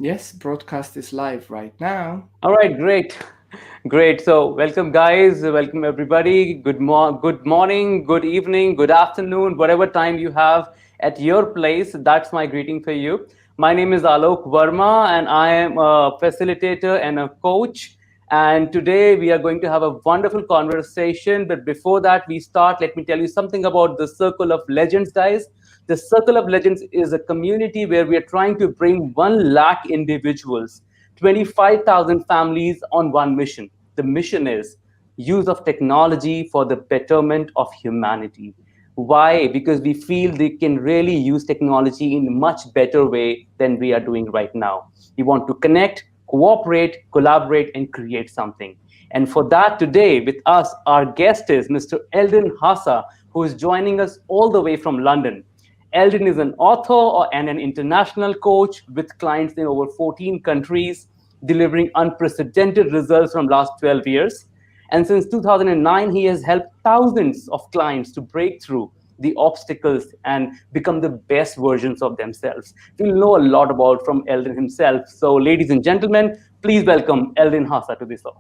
Yes, broadcast is live right now. All right, great. Great. So, welcome, guys. Welcome, everybody. Good morning, good evening, good afternoon, whatever time you have at your place. That's my greeting for you. My name is Alok Verma, and I am a facilitator and a coach. And today we are going to have a wonderful conversation. But before that, we start, let me tell you something about the Circle of Legends, guys. The Circle of Legends is a community where we are trying to bring 1 lakh individuals, 25,000 families on one mission. The mission is use of technology for the betterment of humanity. Why? Because we feel they can really use technology in a much better way than we are doing right now. We want to connect, cooperate, collaborate, and create something. And for that, today with us, our guest is Mr. Eldin Hasa, who is joining us all the way from London. Eldin is an author and an international coach with clients in over 14 countries, delivering unprecedented results from last 12 years. And since 2009, he has helped thousands of clients to break through the obstacles and become the best versions of themselves. We'll know a lot about from Eldin himself. So, ladies and gentlemen, please welcome Eldin Hasa to this show.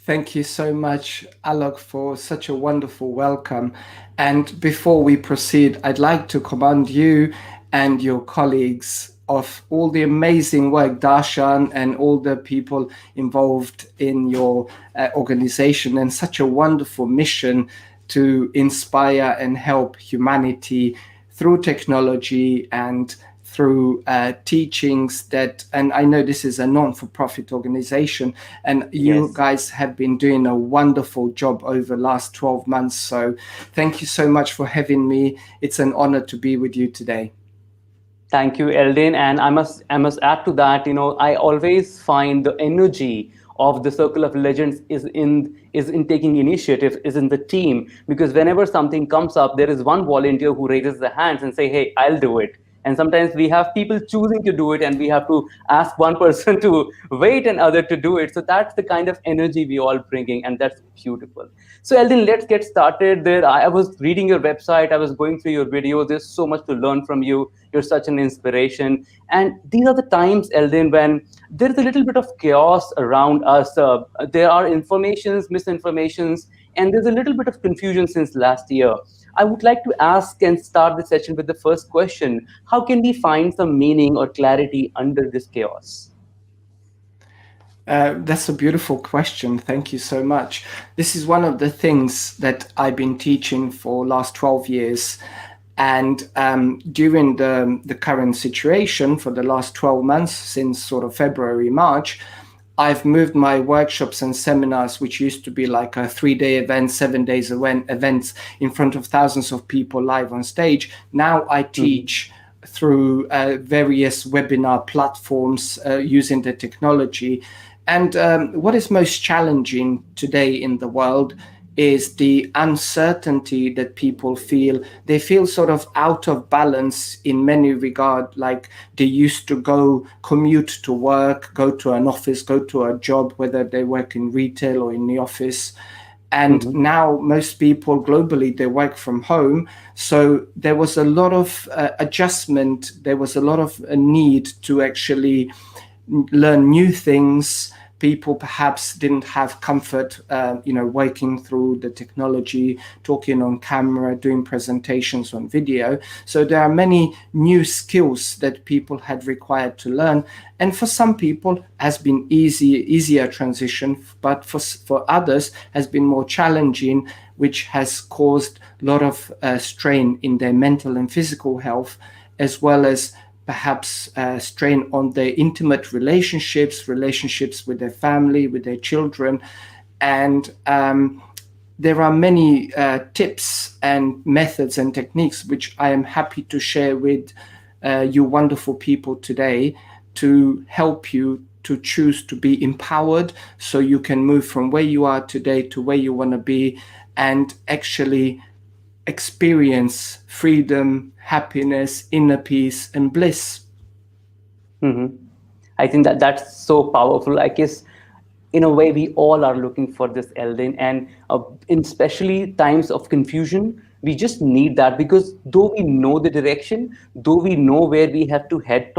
Thank you so much, Alok, for such a wonderful welcome. And before we proceed, I'd like to commend you and your colleagues of all the amazing work, Darshan, and all the people involved in your organization, and such a wonderful mission to inspire and help humanity through technology and through teachings that, and I know this is a non-for-profit organization, and you Yes. guys have been doing a wonderful job over the last 12 months. So thank you so much for having me. It's an honor to be with you today. Thank you, Eldin. And I must add to that, I always find the energy of the Circle of Legends is in taking initiative, is in the team. Because whenever something comes up, there is one volunteer who raises their hands and say, hey, I'll do it. And sometimes we have people choosing to do it, and we have to ask one person to wait and other to do it. So that's the kind of energy we all bringing, and that's beautiful. So Eldin, let's get started. There, I was reading your website, I was going through your videos. There's so much to learn from you. You're such an inspiration. And these are the times, Eldin, when there's a little bit of chaos around us. There are informations, misinformations, and there's a little bit of confusion since last year. I would like to ask and start the session with the first question. How can we find some meaning or clarity under this chaos? That's a beautiful question. Thank you so much. This is one of the things that I've been teaching for last 12 years. And during the current situation for the last 12 months, since sort of February, March, I've moved my workshops and seminars, which used to be like a 3-day event, 7 days events in front of thousands of people live on stage. Now I Mhm. teach through various webinar platforms using the technology. And what is most challenging today in the world is the uncertainty that people feel. They feel sort of out of balance in many regard, like they used to go commute to work, go to an office, go to a job, whether they work in retail or in the office. And Mhm. now most people globally, they work from home. So there was a lot of adjustment. There was a lot of a need to actually learn new things. People perhaps didn't have comfort, working through the technology, talking on camera, doing presentations on video. So there are many new skills that people had required to learn. And for some people has been easier transition, but for others has been more challenging, which has caused a lot of strain in their mental and physical health, as well as perhaps strain on their intimate relationships with their family, with their children. And there are many tips and methods and techniques which I am happy to share with you wonderful people today to help you to choose to be empowered so you can move from where you are today to where you want to be and actually experience freedom, happiness, inner peace, and bliss. Mhm. I think that that's so powerful. I guess, in a way, we all are looking for this, Eldin, and in especially times of confusion. We just need that, because though we know the direction, though we know where we have to head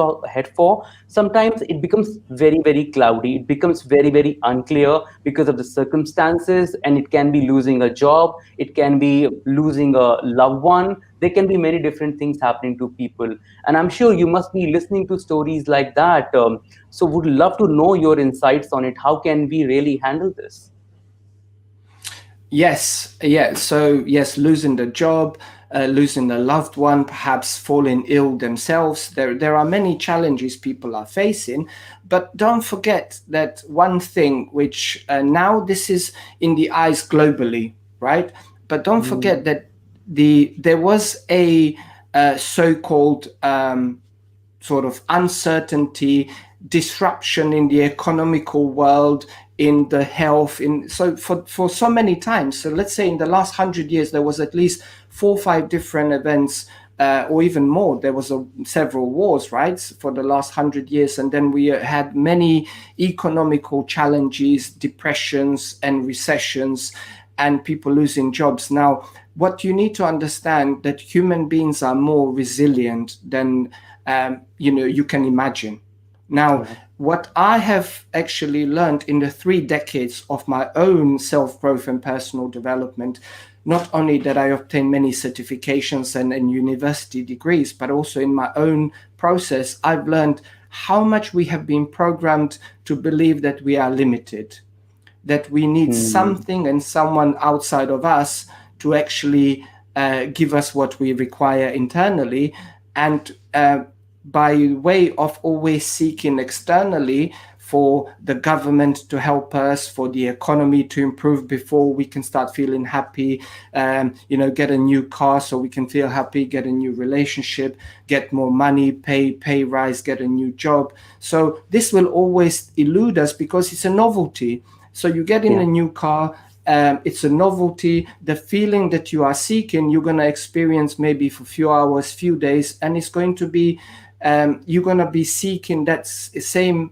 for, sometimes it becomes very, very cloudy. It becomes very, very unclear because of the circumstances, and it can be losing a job, it can be losing a loved one. There can be many different things happening to people, and I'm sure you must be listening to stories like that. So would love to know your insights on it. How can we really handle this? Yes, yeah. So yes, losing the job, losing a loved one, perhaps falling ill themselves. There are many challenges people are facing, but don't forget that one thing, which now this is in the eyes globally, right? But don't forget that there was a so-called sort of uncertainty, disruption in the economical world, in the health, in so for so many times. So let's say in the last 100 years there was at least 4 or 5 different events, or even more. There was several wars, right, for the last 100 years, and then we had many economical challenges, depressions and recessions, and people losing jobs. Now, what you need to understand that human beings are more resilient than you can imagine. Now, Right. what I have actually learned in the 3 decades of my own self-growth and personal development, not only that I obtained many certifications and university degrees, but also in my own process, I've learned how much we have been programmed to believe that we are limited, that we need Hmm. something and someone outside of us to actually give us what we require internally. And by way of always seeking externally for the government to help us, for the economy to improve before we can start feeling happy, get a new car so we can feel happy, get a new relationship, get more money, pay rise, get a new job. So this will always elude us because it's a novelty. So you get in a Yeah. new car, it's a novelty. The feeling that you are seeking, you're going to experience maybe for a few hours, few days, and it's going to be, you're going to be seeking that same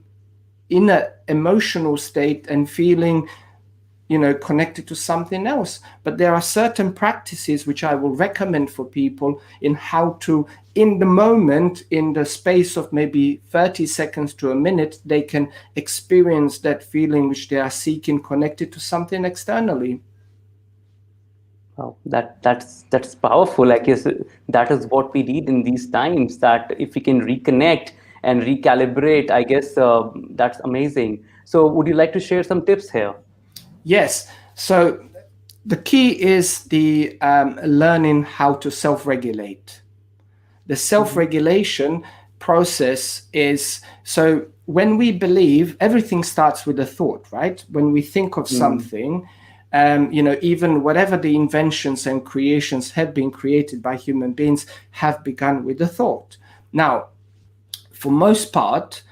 inner emotional state and feeling, connected to something else. But there are certain practices which I will recommend for people in how to, in the moment, in the space of maybe 30 seconds to a minute, they can experience that feeling which they are seeking connected to something externally. Wow, that's powerful. I guess that is what we need in these times. That if we can reconnect and recalibrate, I guess that's amazing. So, would you like to share some tips here? Yes. So the key is the learning how to self-regulate. The Hmm. self-regulation process is, so when we believe, everything starts with a thought, right? When we think of Hmm. something, even whatever the inventions and creations have been created by human beings have begun with a thought. Now, for most part,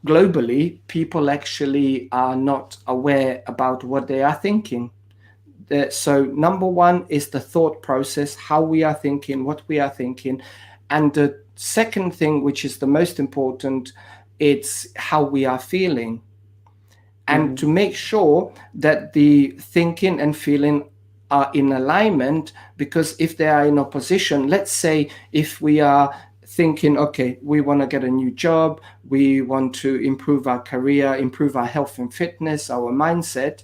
globally, people actually are not aware about what they are thinking. So number one is the thought process, how we are thinking, what we are thinking. And the second thing, which is the most important, it's how we are feeling. And to Hmm. make sure that the thinking and feeling are in alignment, because if they are in opposition, let's say if we are thinking, okay, we want to get a new job, we want to improve our career, improve our health and fitness, our mindset,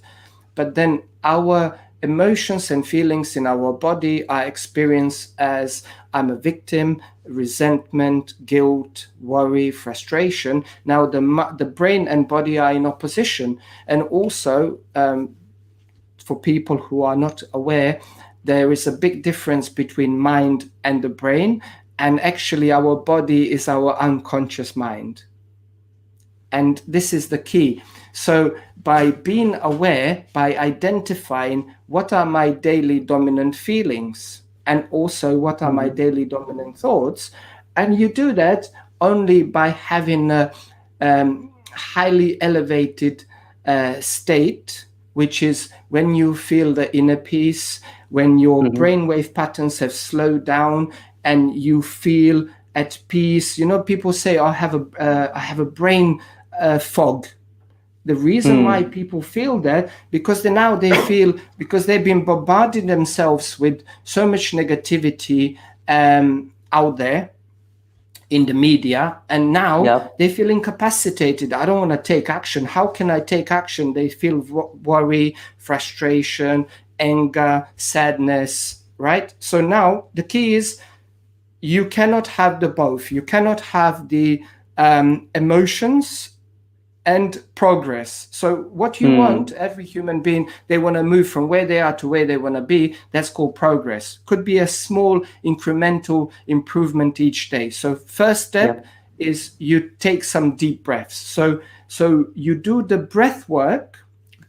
but then our emotions and feelings in our body are experienced as I'm a victim, resentment, guilt, worry, frustration. Now the brain and body are in opposition, and also for people who are not aware, there is a big difference between mind and the brain, and actually our body is our unconscious mind. And this is the key. So, by being aware, by identifying what are my daily dominant feelings and also what are my Hmm. daily dominant thoughts, and you do that only by having a highly elevated state, which is when you feel the inner peace, when your Hmm. brainwave patterns have slowed down and you feel at peace. People say, "I have a brain fog." The reason why people feel that, because now they feel, because they've been bombarding themselves with so much negativity out there in the media, and now Yeah. they feel incapacitated. I don't want to take action. How can I take action? They feel worry, frustration, anger, sadness, right? So now the key is, you cannot have the both. You cannot have the emotions and progress. So what you want, every human being, they want to move from where they are to where they want to be. That's called progress. Could be a small incremental improvement each day. So first step is you take some deep breaths. So you do the breath work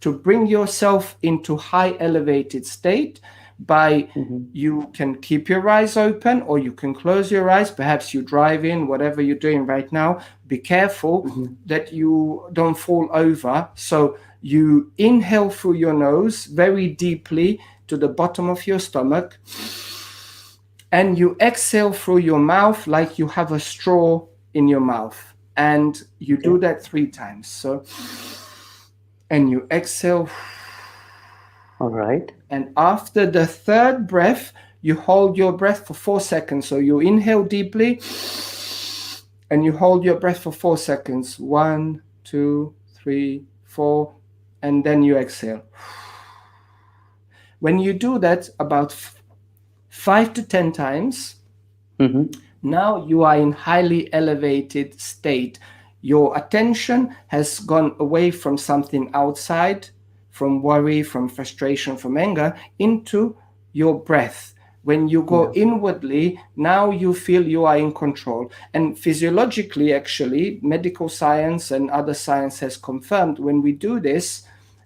to bring yourself into high elevated state by, you can keep your eyes open or you can close your eyes. Perhaps you drive in, whatever you're doing right now, be careful that you don't fall over. So you inhale through your nose very deeply to the bottom of your stomach, and you exhale through your mouth like you have a straw in your mouth, and you do that 3 times. So, and you exhale. All right. And after the third breath, you hold your breath for 4 seconds. So you inhale deeply and you hold your breath for 4 seconds. 1, 2, 3, 4, and then you exhale. When you do that about 5 to 10 times, now you are in highly elevated state. Your attention has gone away from something outside, from worry, from frustration, from anger, into your breath. When you go inwardly, now you feel you are in control. And physiologically, actually, medical science and other science has confirmed, when we do this,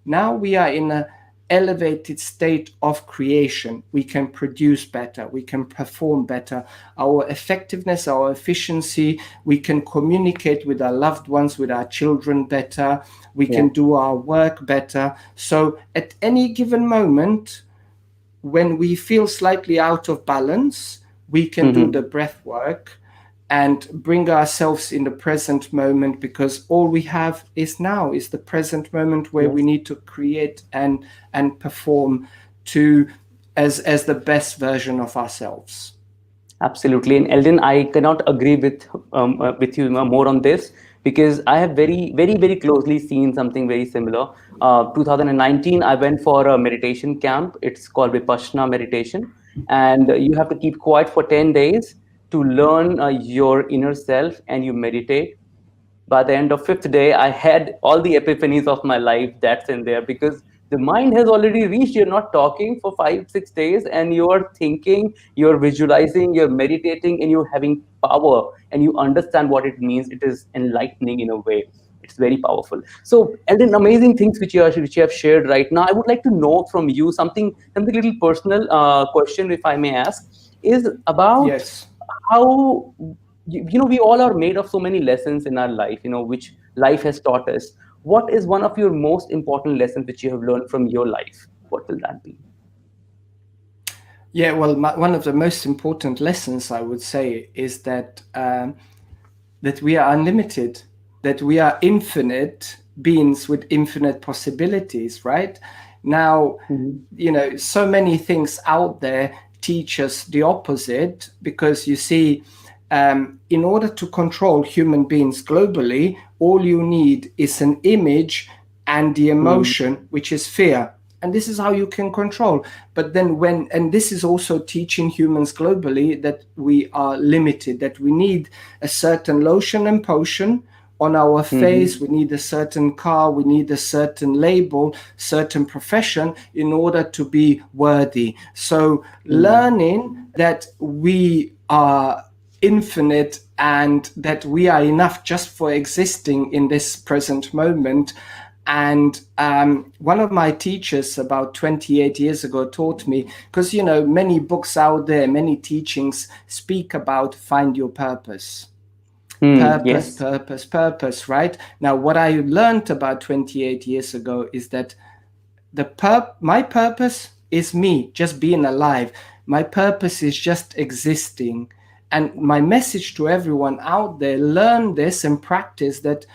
now we are in an elevated state of creation. We can produce better, we can perform better, our effectiveness, our efficiency, we can communicate with our loved ones, with our children better, we can do our work better. So at any given moment, when we feel slightly out of balance, we can do the breath work and bring ourselves in the present moment, because all we have is now, is the present moment, where we need to create and perform to as the best version of ourselves. Absolutely. And Eldin, I cannot agree with you more on this, because I have very closely seen something very similar. 2019, I went for a meditation camp. It's called Vipassana meditation, and you have to keep quiet for 10 days to learn your inner self, and you meditate. By the end of fifth day, I had all the epiphanies of my life that's in there, because the mind has already reached. You're not talking for 5 6 days, and you're thinking, you're visualizing, you're meditating, and you're having power, and you understand what it means. It is enlightening in a way. It's very powerful. So, and then amazing things which you have shared right now. I would like to know from you something little personal question, if I may ask, is about Yes. how we all are made of so many lessons in our life, which life has taught us. What is one of your most important lessons which you have learned from your life? What will that be? Yeah, well, one of the most important lessons, I would say, is that that we are unlimited, that we are infinite beings with infinite possibilities, right? Now, so many things out there teach us the opposite, because you see, in order to control human beings globally, all you need is an image and the emotion, which is fear. And this is how you can control. But then and this is also teaching humans globally that we are limited, that we need a certain lotion and potion on our face, we need a certain car, we need a certain label, certain profession in order to be worthy. So learning that we are infinite and that we are enough just for existing in this present moment. And one of my teachers about 28 years ago taught me, because, many books out there, many teachings speak about find your purpose. Purpose, Yes. purpose, right? Now, what I learned about 28 years ago is that my purpose is me, just being alive. My purpose is just existing. And my message to everyone out there, learn this and practice that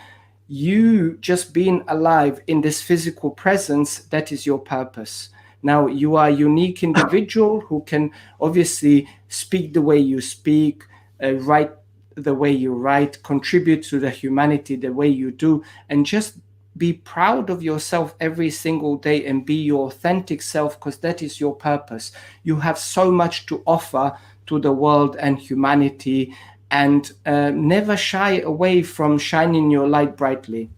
You just being alive in this physical presence, that is your purpose. Now, you are a unique individual who can obviously speak the way you speak, write the way you write, contribute to the humanity the way you do, and just be proud of yourself every single day and be your authentic self, because that is your purpose. You have so much to offer to the world and humanity, and never shy away from shining your light brightly.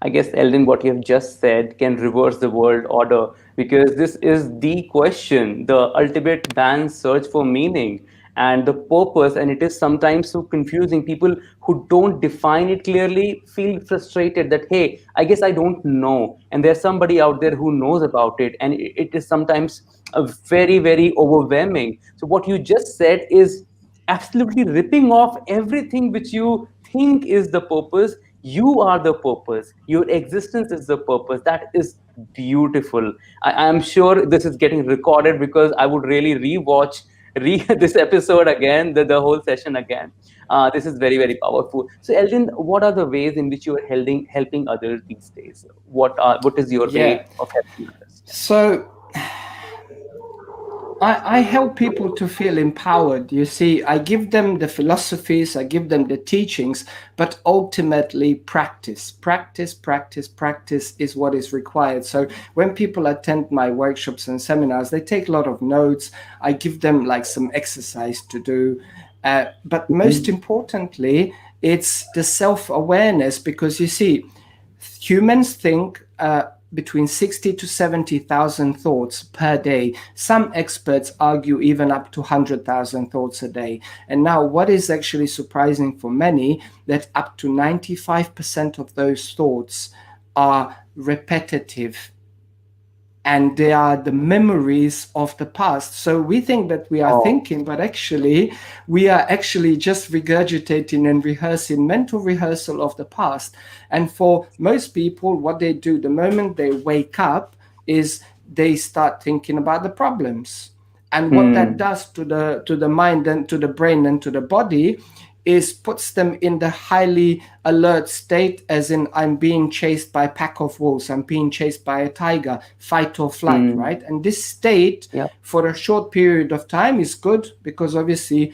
I guess, Eldin, what you have just said can reverse the world order, because this is the question, the ultimate man's search for meaning and the purpose. And it is sometimes so confusing. People who don't define it clearly feel frustrated that, hey, I guess I don't know. And there's somebody out there who knows about it. And it is sometimes very, very overwhelming. So, what you just said is absolutely ripping off everything which you think is the purpose. You are the purpose. Your existence is the purpose. That is beautiful. I am sure this is getting recorded, because I would really rewatch this episode again, the whole session again. This is very, very powerful. So, Eldin, what are the ways in which you are helping others these days? What is your Yeah. way of helping others? Yeah. So I help people to feel empowered. You see, I give them the philosophies, I give them the teachings, but ultimately practice, practice, practice, practice is what is required. So when people attend my workshops and seminars, they take a lot of notes. I give them like some exercise to do. But most importantly, it's the self-awareness, because you see, humans think between 60 to 70,000 thoughts per day. Some experts argue even up to 100,000 thoughts a day. And now what is actually surprising for many, that up to 95% of those thoughts are repetitive, and they are the memories of the past. So we think that we are thinking, but actually we are actually just regurgitating and rehearsing, mental rehearsal of the past. And for most people, what they do the moment they wake up is they start thinking about the problems. And what that does to the mind and to the brain and to the body is puts them in the highly alert state, as in, I'm being chased by a pack of wolves, I'm being chased by a tiger, fight or flight, right? And this state Yeah. for a short period of time is good, because obviously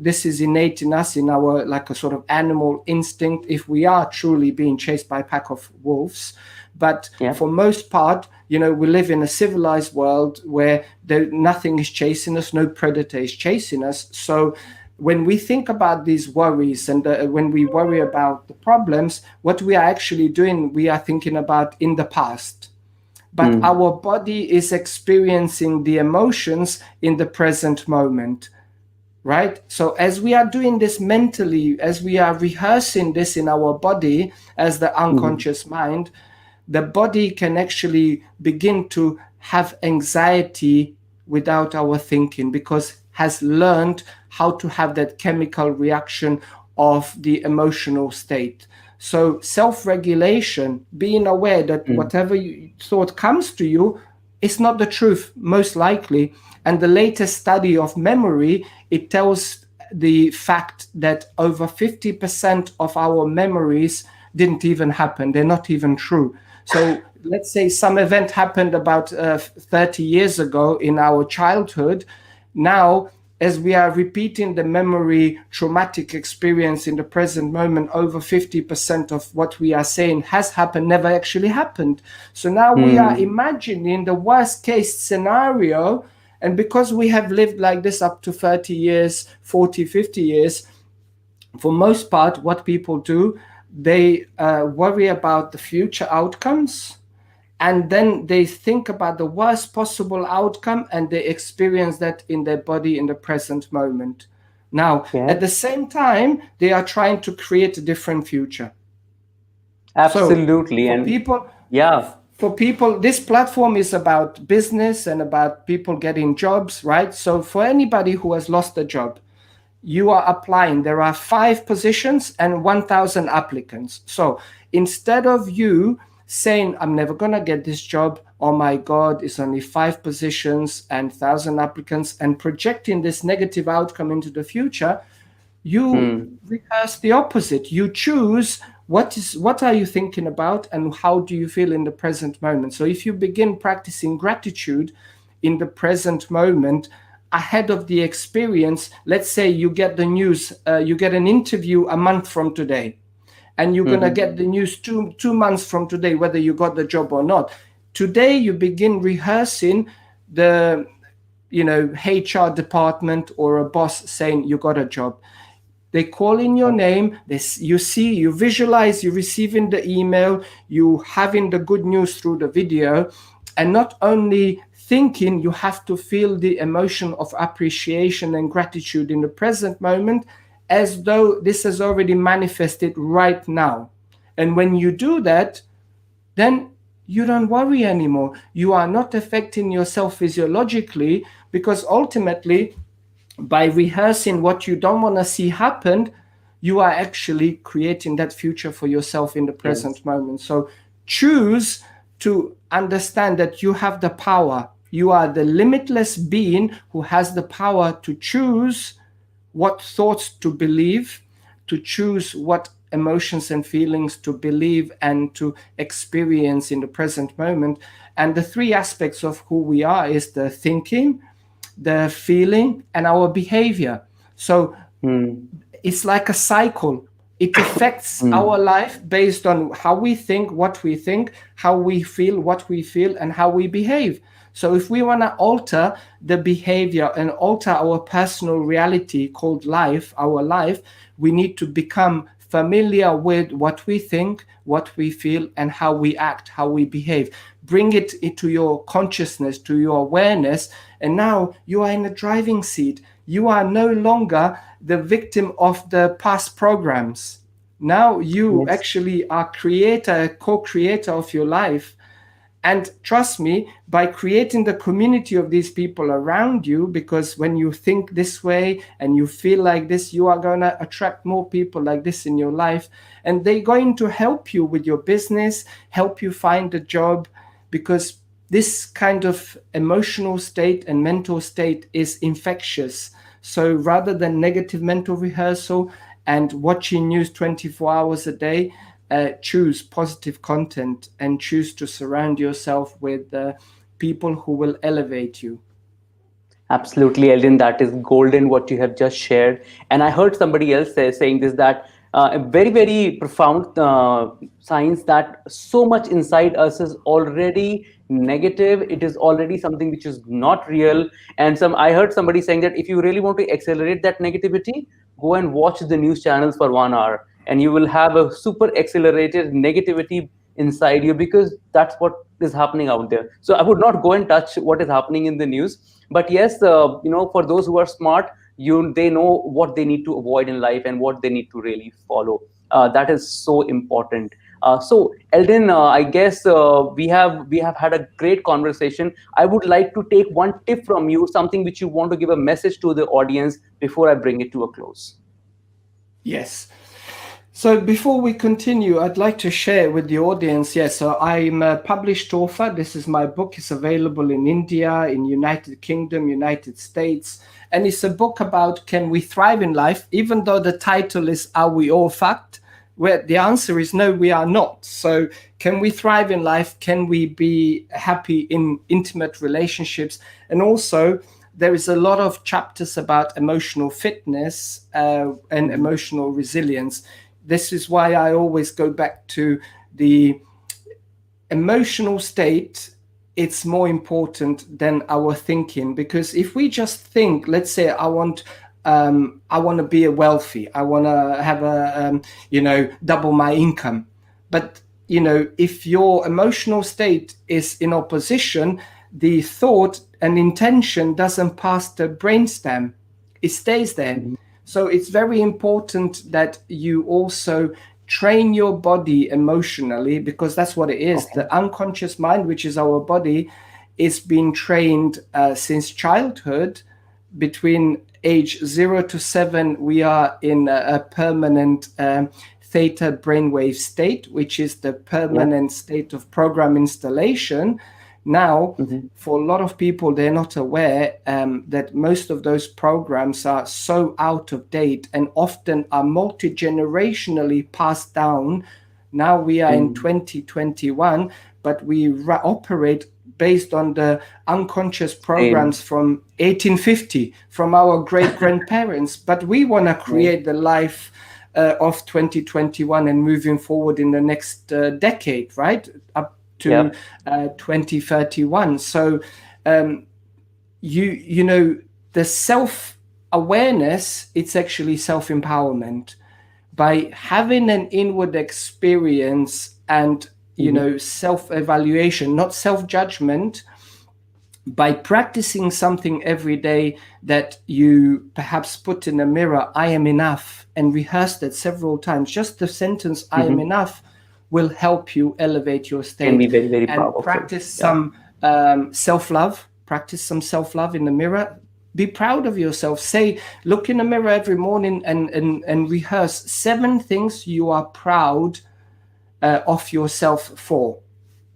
this is innate in us, in our like a sort of animal instinct, if we are truly being chased by a pack of wolves. But Yeah. for most part, we live in a civilized world where nothing is chasing us, no predator is chasing us. So when we think about these worries, and when we worry about the problems, what we are actually doing, we are thinking about in the past. But our body is experiencing the emotions in the present moment, right? So as we are doing this mentally, as we are rehearsing this in our body as the unconscious mind, the body can actually begin to have anxiety without our thinking, because has learned how to have that chemical reaction of the emotional state. So self-regulation, being aware that whatever thought comes to you, it's not the truth, most likely. And the latest study of memory, it tells the fact that over 50% of our memories didn't even happen. They're not even true. So let's say some event happened about 30 years ago in our childhood. Now, as we are repeating the memory traumatic experience in the present moment, over 50% of what we are saying has happened, never actually happened. So now we are imagining the worst case scenario. And because we have lived like this up to 30 years, 40, 50 years, for most part, what people do, they worry about the future outcomes, and then they think about the worst possible outcome, and they experience that in their body in the present moment. Now, Yeah. at the same time, they are trying to create a different future. So Absolutely. for And people, yeah. this platform is about business and about people getting jobs, right? So for anybody who has lost a job, you are applying. There are 5 positions and 1,000 applicants. So instead of you saying, I'm never going to get this job, oh my God, it's only 5 positions and 1,000 applicants, and projecting this negative outcome into the future, you rehearse the opposite. You choose what are you thinking about, and how do you feel in the present moment? So if you begin practicing gratitude in the present moment, ahead of the experience, let's say you get the news, you get an interview a month from today, and you're going to get the news 2 months from today, whether you got the job or not. Today you begin rehearsing the HR department or a boss saying you got a job. They call in your name. You see, you visualize, you receiving the email, you having the good news through the video, and not only thinking, you have to feel the emotion of appreciation and gratitude in the present moment, as though this has already manifested right now. And when you do that, then you don't worry anymore. You are not affecting yourself physiologically, because ultimately, by rehearsing what you don't want to see happen, you are actually creating that future for yourself in the present moment. So choose to understand that you have the power. You are the limitless being who has the power to choose what thoughts to believe, to choose what emotions and feelings to believe and to experience in the present moment. And the three aspects of who we are is the thinking, the feeling, and our behavior. So it's like a cycle. It affects our life based on how we think, what we think, how we feel, what we feel, and how we behave. So if we want to alter the behavior and alter our personal reality called life, our life, we need to become familiar with what we think, what we feel, and how we act, how we behave. Bring it into your consciousness, to your awareness, and now you are in the driving seat. You are no longer the victim of the past programs. Now you actually are creator, co-creator of your life. And trust me, by creating the community of these people around you, because when you think this way and you feel like this, you are going to attract more people like this in your life. And they're going to help you with your business, help you find a job, because this kind of emotional state and mental state is infectious. So rather than negative mental rehearsal and watching news 24 hours a day, choose positive content and choose to surround yourself with people who will elevate you. Absolutely, Eldin, that is golden what you have just shared. And I heard somebody else saying this, that a very, very profound science, that so much inside us is already negative. It is already something which is not real. And I heard somebody saying that if you really want to accelerate that negativity, go and watch the news channels for 1 hour, and you will have a super accelerated negativity inside you, because that's what is happening out there. So I would not go and touch what is happening in the news, but yes, for those who are smart, they know what they need to avoid in life and what they need to really follow. That is so important. So Eldin, I guess we have had a great conversation. I would like to take one tip from you, something which you want to give a message to the audience before I bring it to a close. Yes. So before we continue, I'd like to share with the audience. Yes, so I'm a published author. This is my book. It's available in India, in United Kingdom, United States. And it's a book about, can we thrive in life? Even though the title is, Are We All Fucked? Where the answer is no, we are not. So can we thrive in life? Can we be happy in intimate relationships? And also, there is a lot of chapters about emotional fitness and emotional resilience. This is why I always go back to the emotional state. It's more important than our thinking, because if we just think, let's say I want to be wealthy, I want to have double my income, but if your emotional state is in opposition, the thought and intention doesn't pass the brainstem, it stays there. So it's very important that you also train your body emotionally, because that's what it is. The unconscious mind, which is our body, is being trained since childhood. Between age 0 to 7, we are in a permanent theta brainwave state, which is the permanent state of program installation. Now, for a lot of people, they're not aware that most of those programs are so out of date and often are multi-generationally passed down Now we are in 2021, but we operate based on the unconscious Same. programs from 1850, from our great grandparents. But we want to create the life of 2021 and moving forward in the next decade, right? Up to Yep. 2031. So you know, the self awareness, it's actually self empowerment. By having an inward experience and, you know, self evaluation, not self judgment, by practicing something every day that you perhaps put in a mirror, I am enough, and rehearse that several times, just the sentence, I am enough, will help you elevate your Can be state. very, very And powerful. practice Yeah. some self love, practice some self love in the mirror. Be proud of yourself. Say, look in the mirror every morning and rehearse 7 things you are proud of yourself for.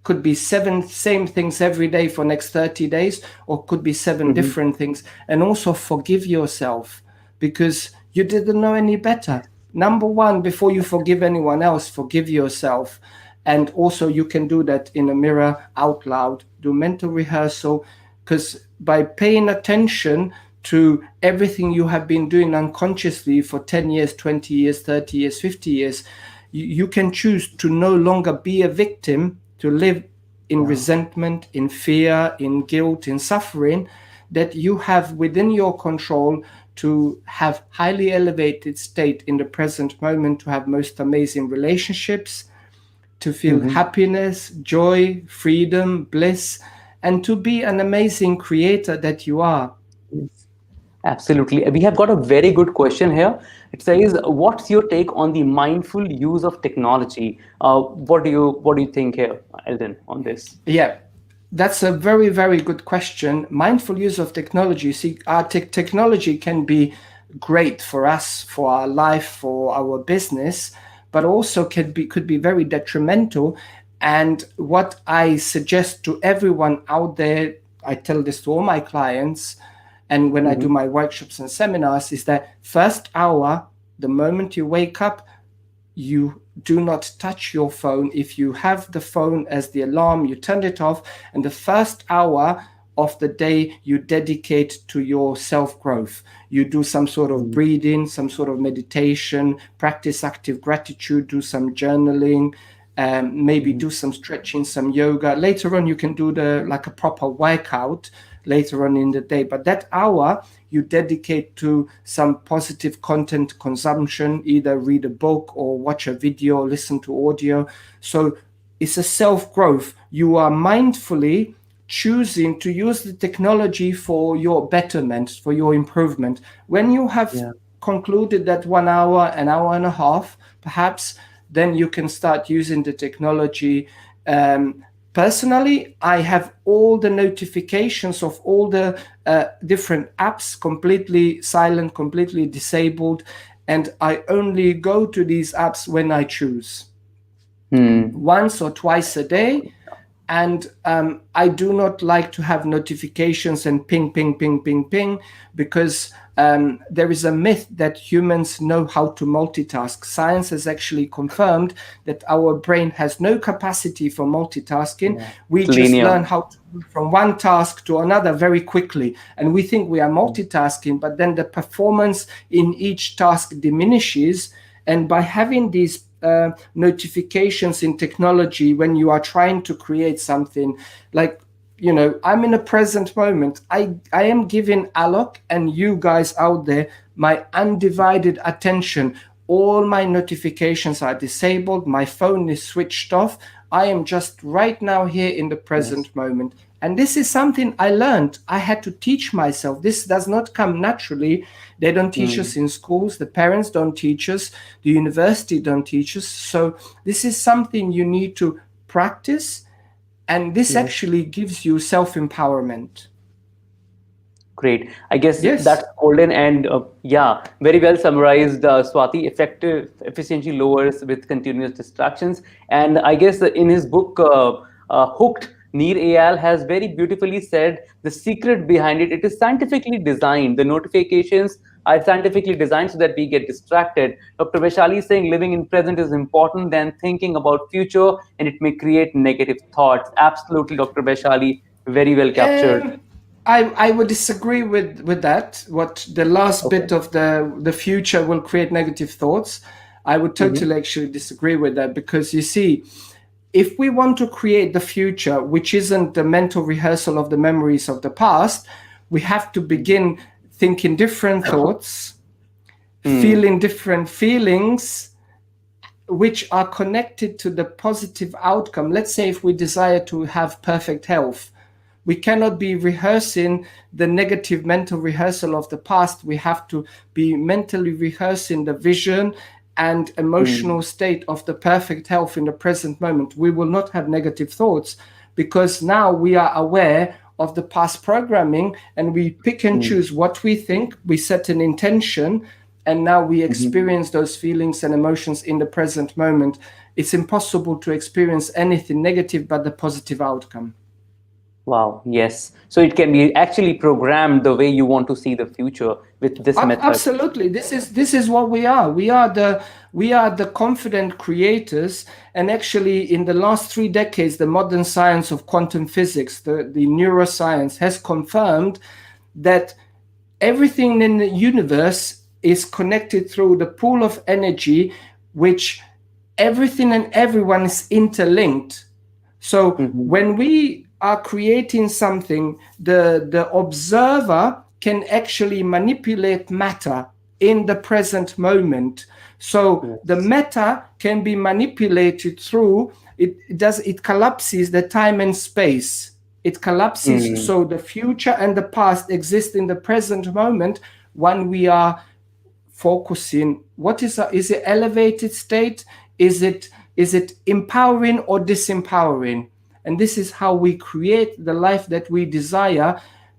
Could be 7 same things every day for next 30 days, or could be 7 different things. And also forgive yourself, because you didn't know any better. Number one, before you forgive anyone else, forgive yourself. And also you can do that in a mirror out loud, do mental rehearsal, because by paying attention to everything you have been doing unconsciously for 10 years, 20 years, 30 years, 50 years, you can choose to no longer be a victim, to live in resentment, in fear, in guilt, in suffering, that you have within your control to have highly elevated state in the present moment, to have most amazing relationships, to feel happiness, joy, freedom, bliss, and to be an amazing creator that you are. Yes. Absolutely. We have got a very good question here. It says, "What's your take on the mindful use of technology?" What do you think here, Eldin, on this? Yeah, that's a very, very good question. Mindful use of technology. See, our technology can be great for us, for our life, for our business, but also could be very detrimental. And what I suggest to everyone out there, I tell this to all my clients, and when I do my workshops and seminars, is that first hour, the moment you wake up, you do not touch your phone. If you have the phone as the alarm, you turn it off, and the first hour of the day you dedicate to your self growth. You do some sort of breathing, some sort of meditation, practice active gratitude, do some journaling, maybe do some stretching, some yoga. Later on, you can do like a proper workout later on in the day. But that hour you dedicate to some positive content consumption, either read a book or watch a video, or listen to audio. So it's a self-growth. You are mindfully choosing to use the technology for your betterment, for your improvement. When you have concluded that 1 hour, an hour and a half, perhaps, then you can start using the technology. Personally, I have all the notifications of all the different apps completely silent, completely disabled, and I only go to these apps when I choose, once or twice a day. And I do not like to have notifications and ping, ping, ping, ping, ping, because there is a myth that humans know how to multitask. Science has actually confirmed that our brain has no capacity for multitasking. We It's just linear. learn how to move from one task to another very quickly. And we think we are multitasking, but then the performance in each task diminishes. And by having these notifications in technology when you are trying to create something, like, you know, I'm in a present moment. I am giving Alok and you guys out there my undivided attention. All my notifications are disabled. My phone is switched off. I am just right now here in the present moment. And this is something I learned. I had to teach myself. This does not come naturally. They don't teach us in schools. The parents don't teach us. The university don't teach us. So this is something you need to practice. And this actually gives you self-empowerment. Great. I guess Yes. that's golden and yeah, very well summarized, Swati. Effective efficiency lowers with continuous distractions. And I guess in his book, Hooked, Neer Eyal has very beautifully said the secret behind it. It is scientifically designed. The notifications are scientifically designed so that we get distracted. Dr. Vaishali is saying living in present is important than thinking about future, and it may create negative thoughts. Absolutely, Dr. Vaishali, very well captured. Um, I would disagree with that. What the last Okay. bit of the future will create negative thoughts. I would Mm-hmm. totally actually disagree with that, because you see, if we want to create the future, which isn't the mental rehearsal of the memories of the past, we have to begin thinking different thoughts, Hmm. feeling different feelings, which are connected to the positive outcome. Let's say if we desire to have perfect health, we cannot be rehearsing the negative mental rehearsal of the past. We have to be mentally rehearsing the vision and Hmm. emotional state of the perfect health in the present moment. We will not have negative thoughts, because now we are aware of the past programming, and we pick and Hmm. choose what we think, we set an intention, and now we Mhm. experience those feelings and emotions in the present moment. It's impossible to experience anything negative but the positive outcome. Wow, yes. So it can be actually programmed the way you want to see the future with this method. Absolutely, this is what we are. We are the confident creators. And actually, in the last 3 decades, the modern science of quantum physics, the neuroscience, has confirmed that everything in the universe is connected through the pool of energy, which everything and everyone is interlinked. So Mhm. when we are creating something, the observer can actually manipulate matter in the present moment. So the Yes. matter can be manipulated through it collapses the time and space. It collapses, Mm. so the future and the past exist in the present moment when we are focusing. What is it elevated state? Is it empowering or disempowering? And this is how we create the life that we desire,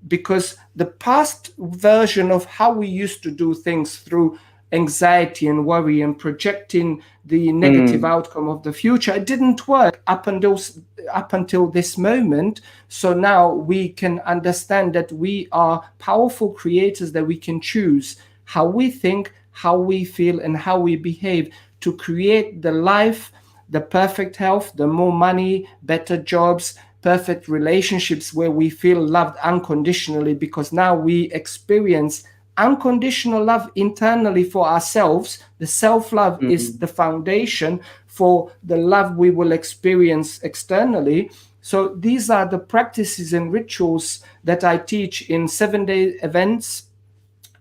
because the past version of how we used to do things, through anxiety and worry and projecting the negative Mm. outcome of the future, it didn't work up until this moment. So now we can understand that we are powerful creators, that we can choose how we think, how we feel, and how we behave to create the life, the perfect health, the more money, better jobs, perfect relationships where we feel loved unconditionally, because now we experience unconditional love internally for ourselves. The self love is Mm. the foundation for the love we will experience externally. So these are the practices and rituals that I teach in 7-day events.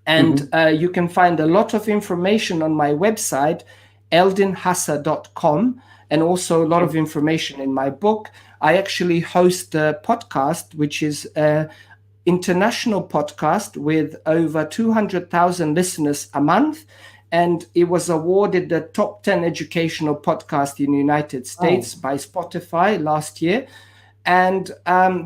And Mhm. you can find a lot of information on my website, eldinhasa.com, and also a lot Okay. of information in my book. I actually host a podcast, which is an international podcast with over 200,000 listeners a month. And it was awarded the top 10 educational podcast in the United Oh. States by Spotify last year. And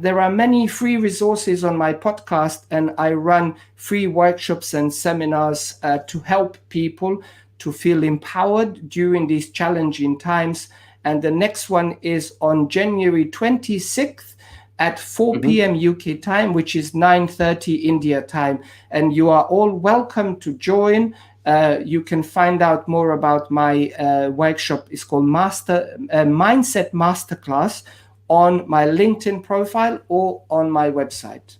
there are many free resources on my podcast, and I run free workshops and seminars to help people to feel empowered during these challenging times. And the next one is on January 26th at 4 Mhm. p.m. UK time, which is 9:30 India time. And you are all welcome to join. You can find out more about my workshop. It's called Mindset Masterclass on my LinkedIn profile or on my website.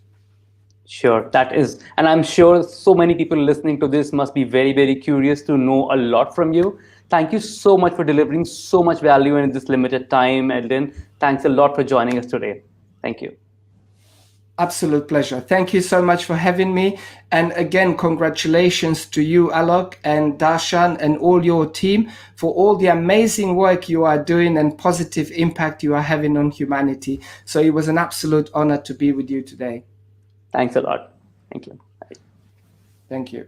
Sure, that is, and I'm sure so many people listening to this must be very, very curious to know a lot from you. Thank you so much for delivering so much value in this limited time, Eldin. Thanks a lot for joining us today. Thank you. Absolute pleasure. Thank you so much for having me. And again, congratulations to you, Alok and Darshan, and all your team for all the amazing work you are doing and positive impact you are having on humanity. So it was an absolute honor to be with you today. Thanks a lot. Thank you. Bye. Thank you.